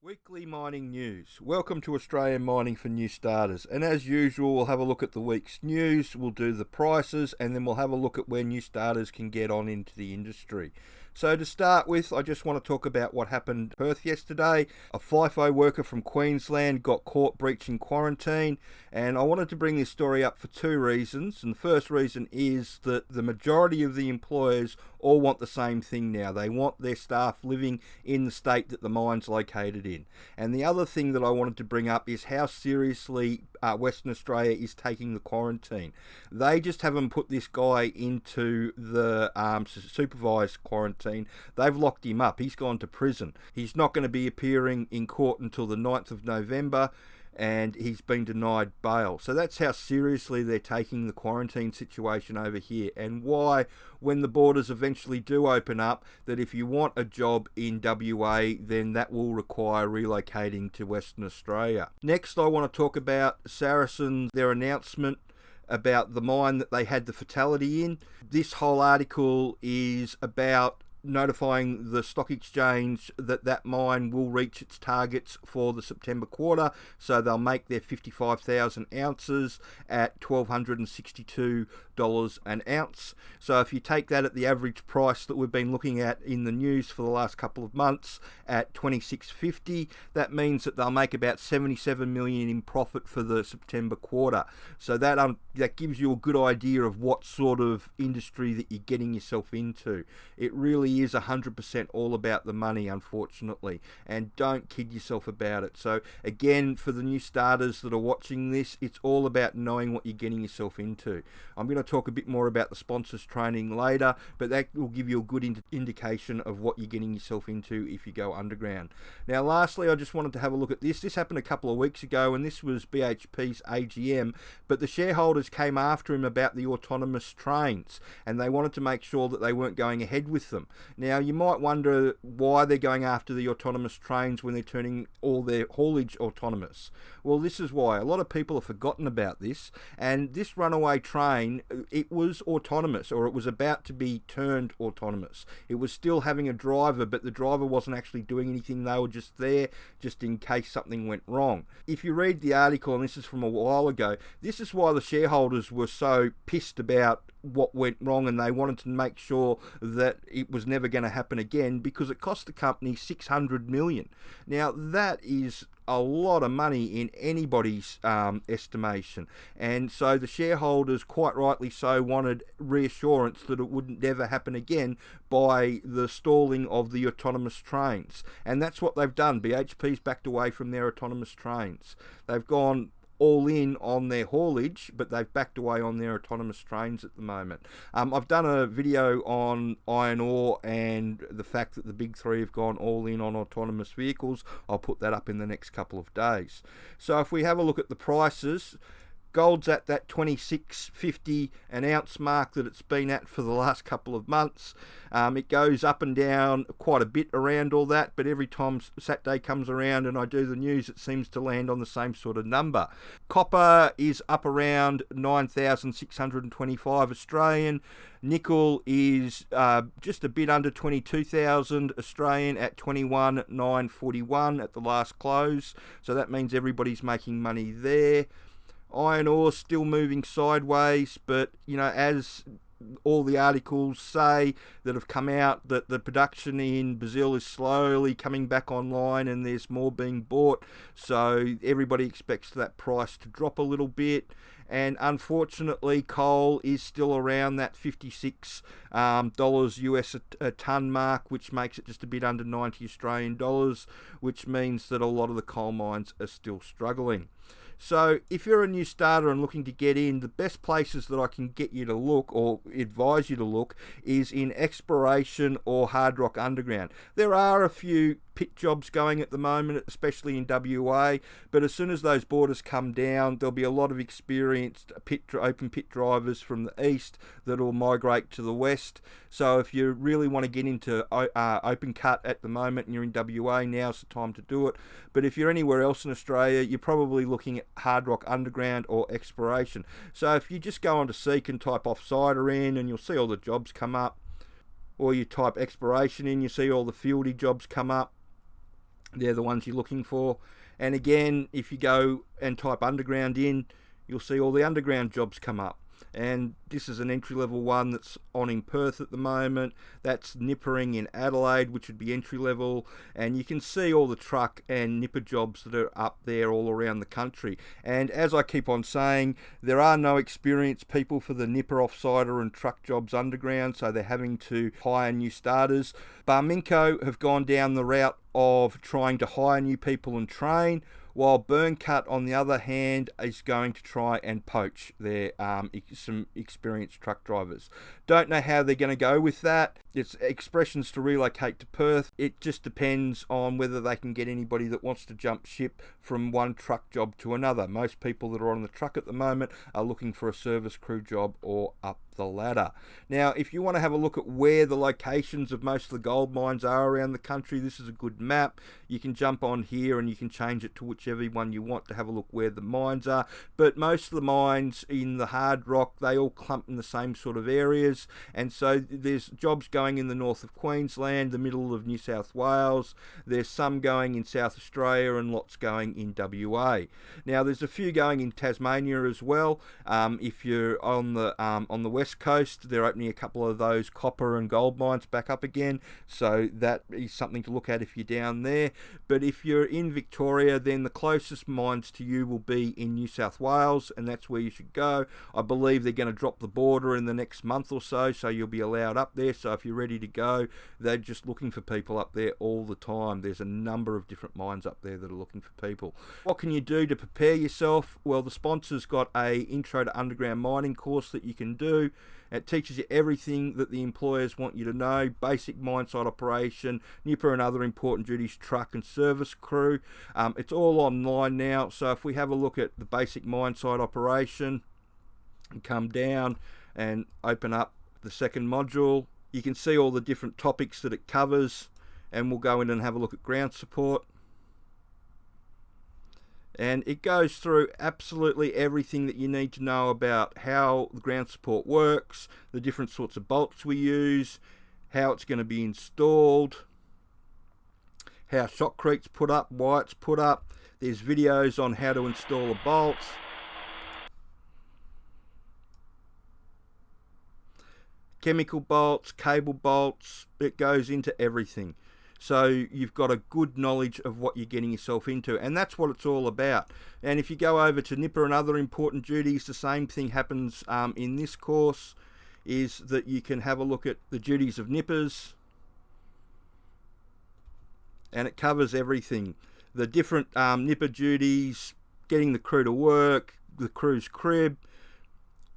Weekly mining news. Welcome to Australian Mining for New Starters. And as usual, we'll have a look at the week's news, we'll do the prices, and then we'll have a look at where new starters can get on into the industry. So to start with, I just want to talk about what happened in Perth yesterday. A FIFO worker from Queensland got caught breaching quarantine, and I wanted to bring this story up for two reasons. And the first reason is that the majority of the employers all want the same thing now. They want their staff living in the state that the mine's located in. And the other thing that I wanted to bring up is how seriously Western Australia is taking the quarantine. They just haven't put this guy into the supervised quarantine. They've locked him up. He's gone to prison. He's not going to be appearing in court until the 9th of November, and he's been denied bail. So that's how seriously they're taking the quarantine situation over here, and why, when the borders eventually do open up, that if you want a job in WA, then that will require relocating to Western Australia. Next, I want to talk about Saracens, their announcement about the mine that they had the fatality in. This whole article is about notifying the stock exchange that that mine will reach its targets for the September quarter, so they'll make their 55,000 ounces at $1,262 an ounce. So if you take that at the average price that we've been looking at in the news for the last couple of months at $26.50, that means that they'll make about $77 million in profit for the September quarter. So that gives you a good idea of what sort of industry that you're getting yourself into. It really is 100% all about the money, unfortunately, and don't kid yourself about it. So again, for the new starters that are watching this, it's all about knowing what you're getting yourself into. I'm going to talk a bit more about the sponsors training later, but that will give you a good indication of what you're getting yourself into if you go underground. Now lastly, I just wanted to have a look at this. This happened a couple of weeks ago, and this was BHP's AGM, but the shareholders came after him about the autonomous trains, and they wanted to make sure that they weren't going ahead with them. Now, you might wonder why they're going after the autonomous trains when they're turning all their haulage autonomous. Well, this is why. A lot of people have forgotten about this, and this runaway train, it was autonomous, or it was about to be turned autonomous. It was still having a driver, but the driver wasn't actually doing anything. They were just there just in case something went wrong. If you read the article, and this is from a while ago, this is why the shareholders were so pissed about what went wrong, and they wanted to make sure that it was never going to happen again, because it cost the company $600 million. Now that is a lot of money in anybody's estimation, and so the shareholders, quite rightly so, wanted reassurance that it wouldn't never happen again by the stalling of the autonomous trains, and that's what they've done. BHP's backed away from their autonomous trains. They've gone all in on their haulage, but they've backed away on their autonomous trains at the moment. I've done a video on iron ore and the fact that the big three have gone all in on autonomous vehicles. I'll put that up in the next couple of days. So if we have a look at the prices, gold's at that $26.50 an ounce mark that it's been at for the last couple of months. It goes up and down quite a bit around all that, but every time Saturday comes around and I do the news, it seems to land on the same sort of number. Copper is up around 9,625 Australian. Nickel is just a bit under 22,000 Australian at 21,941 at the last close. So that means everybody's making money there. Iron ore still moving sideways, but as all the articles say that have come out, that the production in Brazil is slowly coming back online and there's more being bought, so everybody expects that price to drop a little bit. And unfortunately, coal is still around that $56 US a tonne mark, which makes it just a bit under 90 Australian dollars, which means that a lot of the coal mines are still struggling. So if you're a new starter and looking to get in, the best places that I can get you to look, or advise you to look, is in exploration or hard rock underground. There are a few pit jobs going at the moment, especially in WA, but as soon as those borders come down, there'll be a lot of experienced open pit drivers from the east that will migrate to the west. So if you really want to get into open cut at the moment and you're in WA, now's the time to do it. But if you're anywhere else in Australia, you're probably looking at hard rock underground or exploration. So if you just go onto Seek and type offsider in, and you'll see all the jobs come up, or you type exploration in, you see all the fieldy jobs come up. They're the ones you're looking for. And again, if you go and type underground in, you'll see all the underground jobs come up. And this is an entry-level one that's on in Perth at the moment. That's nippering in Adelaide, which would be entry-level. And you can see all the truck and nipper jobs that are up there all around the country. And as I keep on saying, there are no experienced people for the nipper, offsider and truck jobs underground, so they're having to hire new starters. Barminco have gone down the route of trying to hire new people and train, while Burncut, on the other hand, is going to try and poach their some experienced truck drivers. Don't know how they're going to go with that. It's expressions to relocate to Perth. It just depends on whether they can get anybody that wants to jump ship from one truck job to another. Most people that are on the truck at the moment are looking for a service crew job or up the ladder. Now, if you want to have a look at where the locations of most of the gold mines are around the country, this is a good map. You can jump on here and you can change it to whichever one you want to have a look where the mines are. But most of the mines in the hard rock, they all clump in the same sort of areas. And so there's jobs going in the north of Queensland, the middle of New South Wales. There's some going in South Australia and lots going in WA. Now, there's a few going in Tasmania as well. If you're on the west coast, they're opening a couple of those copper and gold mines back up again, so that is something to look at if you're down there. But if you're in Victoria, then the closest mines to you will be in New South Wales, and that's where you should go. I believe they're going to drop the border in the next month or so you'll be allowed up there. So if you're ready to go, they're just looking for people up there all the time. There's a number of different mines up there that are looking for people. What can you do to prepare yourself? Well, the sponsor's got a intro to underground mining course that you can do. It teaches you everything that the employers want you to know: basic mine site operation, nipper and other important duties, truck and service crew. It's all online now. So if we have a look at the basic mine site operation and come down and open up the second module, you can see all the different topics that it covers, and we'll go in and have a look at ground support. And it goes through absolutely everything that you need to know about how the ground support works, the different sorts of bolts we use, how it's going to be installed, how shotcrete's put up, why it's put up. There's videos on how to install the bolts. Chemical bolts, cable bolts, it goes into everything. So you've got a good knowledge of what you're getting yourself into, and that's what it's all about. And if you go over to nipper and other important duties, the same thing happens in this course, is that you can have a look at the duties of nippers, and it covers everything. The different nipper duties, getting the crew to work, the crew's crib,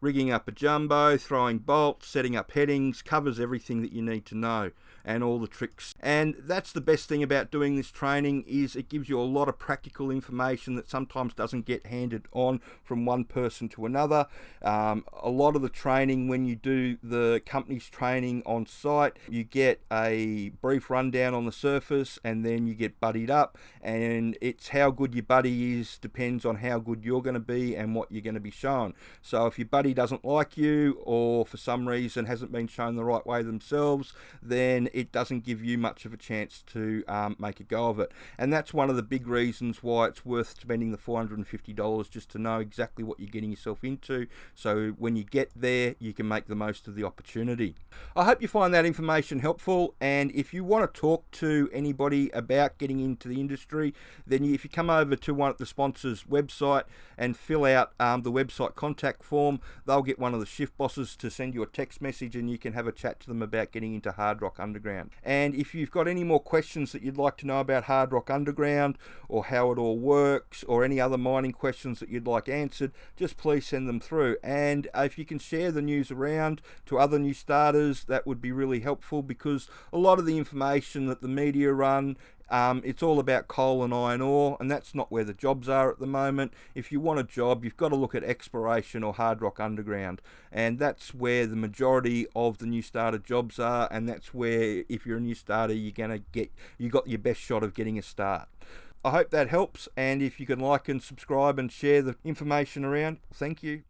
rigging up a jumbo, throwing bolts, setting up headings, covers everything that you need to know, and all the tricks. And that's the best thing about doing this training, is it gives you a lot of practical information that sometimes doesn't get handed on from one person to another. A lot of the training, when you do the company's training on site, you get a brief rundown on the surface and then you get buddied up, and it's how good your buddy is depends on how good you're going to be and what you're going to be shown. So if your buddy doesn't like you, or for some reason hasn't been shown the right way themselves, then it doesn't give you much of a chance to make a go of it. And that's one of the big reasons why it's worth spending the $450 just to know exactly what you're getting yourself into, so when you get there you can make the most of the opportunity. I hope you find that information helpful, and if you want to talk to anybody about getting into the industry, then if you come over to one of the sponsors' website and fill out the website contact form, they'll get one of the shift bosses to send you a text message, and you can have a chat to them about getting into Hard Rock Underground. And if you've got any more questions that you'd like to know about Hard Rock Underground, or how it all works, or any other mining questions that you'd like answered, just please send them through. And if you can share the news around to other new starters, that would be really helpful, because a lot of the information that the media run, it's all about coal and iron ore, and that's not where the jobs are at the moment. If you want a job, you've got to look at exploration or Hard Rock Underground, and that's where the majority of the new starter jobs are, and that's where, if you're a new starter, you got your best shot of getting a start. I hope that helps, and if you can like and subscribe and share the information around, thank you.